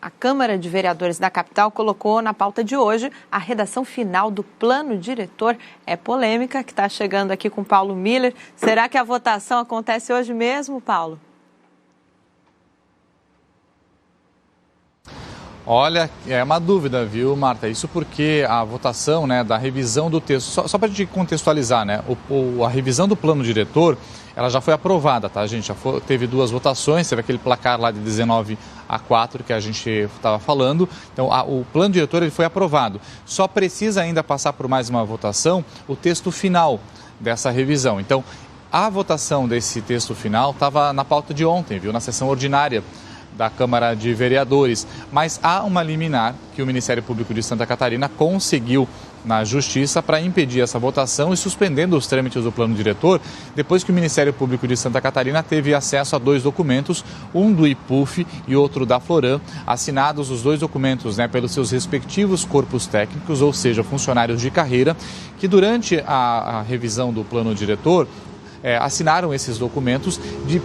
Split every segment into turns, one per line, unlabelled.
A Câmara de Vereadores da capital colocou na pauta de hoje a redação final do plano diretor. É polêmica, que está chegando aqui com Paulo Miller. Será que a votação acontece hoje mesmo, Paulo?
Olha, é uma dúvida, viu, Marta? Isso porque a votação, da revisão do texto, só para a gente contextualizar, a revisão do plano diretor, ela já foi aprovada, tá, gente? Teve duas votações, teve aquele placar lá de 19-4 que a gente estava falando. Então, o plano diretor ele foi aprovado. Só precisa ainda passar por mais uma votação o texto final dessa revisão. Então, a votação desse texto final estava na pauta de ontem, viu, na sessão ordinária da Câmara de Vereadores, mas há uma liminar que o Ministério Público de Santa Catarina conseguiu na Justiça para impedir essa votação e suspendendo os trâmites do plano diretor, depois que o Ministério Público de Santa Catarina teve acesso a dois documentos, um do IPUF e outro da Floran, assinados os dois documentos pelos seus respectivos corpos técnicos, ou seja, funcionários de carreira, que durante a revisão do plano diretor assinaram esses documentos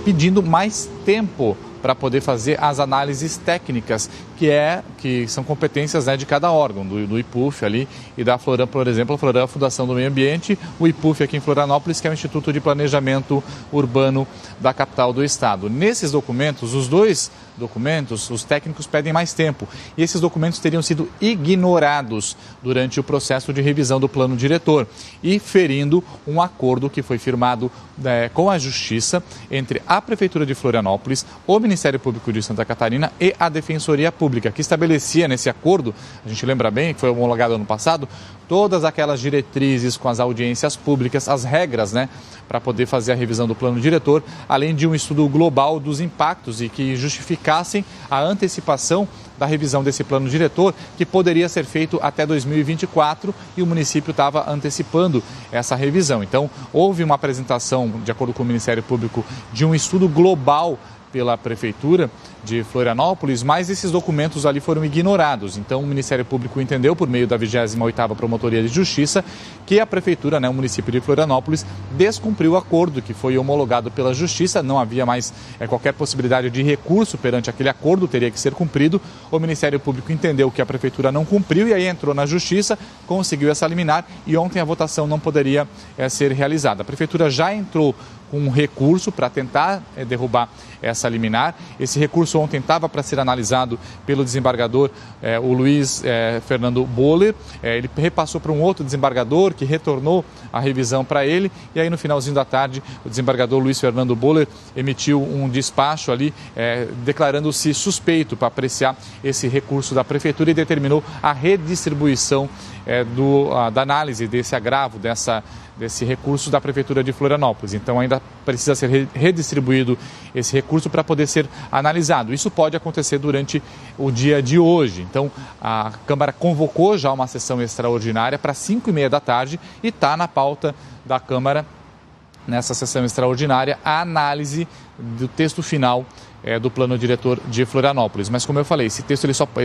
pedindo mais tempo para poder fazer as análises técnicas, que são competências de cada órgão, do IPUF ali e da Floran, por exemplo. A Floran é a Fundação do Meio Ambiente, o IPUF aqui em Florianópolis, que é o Instituto de Planejamento Urbano da capital do estado. Nesses documentos, os dois documentos, os técnicos pedem mais tempo e esses documentos teriam sido ignorados durante o processo de revisão do plano diretor e ferindo um acordo que foi firmado com a Justiça entre a Prefeitura de Florianópolis, o Ministério Público de Santa Catarina e a Defensoria Pública, que estabelecia nesse acordo, a gente lembra bem, que foi homologado ano passado, todas aquelas diretrizes com as audiências públicas, as regras, para poder fazer a revisão do plano diretor, além de um estudo global dos impactos e que justificassem a antecipação da revisão desse plano diretor, que poderia ser feito até 2024 e o município estava antecipando essa revisão. Então, houve uma apresentação, de acordo com o Ministério Público, de um estudo global pela Prefeitura de Florianópolis, mas esses documentos ali foram ignorados. Então, o Ministério Público entendeu, por meio da 28ª Promotoria de Justiça, que a Prefeitura, o município de Florianópolis, descumpriu o acordo que foi homologado pela Justiça. Não havia mais qualquer possibilidade de recurso perante aquele acordo, teria que ser cumprido. O Ministério Público entendeu que a Prefeitura não cumpriu e aí entrou na Justiça, conseguiu essa liminar e ontem a votação não poderia ser realizada. A Prefeitura já entrou com um recurso para tentar derrubar essa liminar. Esse recurso ontem estava para ser analisado pelo desembargador, o Luiz Fernando Boller. Ele repassou para um outro desembargador que retornou a revisão para ele e aí no finalzinho da tarde o desembargador Luiz Fernando Boller emitiu um despacho ali declarando-se suspeito para apreciar esse recurso da Prefeitura e determinou a redistribuição da análise desse agravo, desse recurso da Prefeitura de Florianópolis. Então ainda precisa ser redistribuído esse recurso para poder ser analisado. Isso pode acontecer durante o dia de hoje. Então a Câmara convocou já uma sessão extraordinária para 5h30 da tarde e está na pauta da Câmara, nessa sessão extraordinária, a análise do texto final do plano diretor de Florianópolis. Mas como eu falei,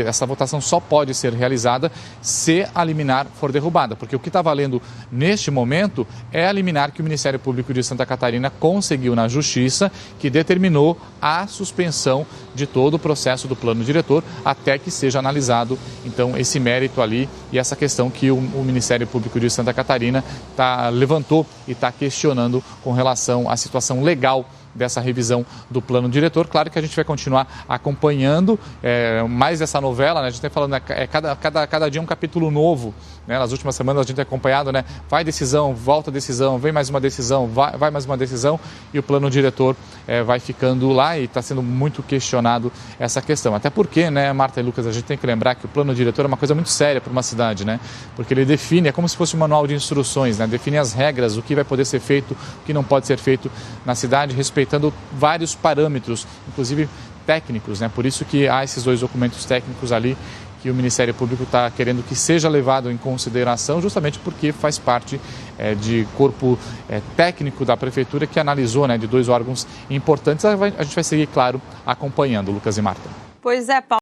essa votação só pode ser realizada se a liminar for derrubada, porque o que está valendo neste momento é a liminar que o Ministério Público de Santa Catarina conseguiu na Justiça, que determinou a suspensão de todo o processo do plano diretor até que seja analisado, então, esse mérito ali e essa questão que o Ministério Público de Santa Catarina levantou e está questionando com relação à situação legal dessa revisão do plano diretor. Claro que a gente vai continuar acompanhando mais essa novela, a gente está falando, cada dia um capítulo novo, nas últimas semanas a gente tem acompanhado, vai decisão, volta decisão, vem mais uma decisão, vai mais uma decisão e o plano diretor vai ficando lá e está sendo muito questionado essa questão. Até porque, Marta e Lucas, a gente tem que lembrar que o plano diretor é uma coisa muito séria para uma cidade, porque ele define, é como se fosse um manual de instruções, define as regras, o que vai poder ser feito, o que não pode ser feito na cidade, respeitando vários parâmetros, inclusive técnicos, Por isso que há esses dois documentos técnicos ali que o Ministério Público está querendo que seja levado em consideração, justamente porque faz parte de corpo técnico da Prefeitura que analisou, de dois órgãos importantes. A gente vai seguir, claro, acompanhando, Lucas e Marta.
Pois é, Paulo.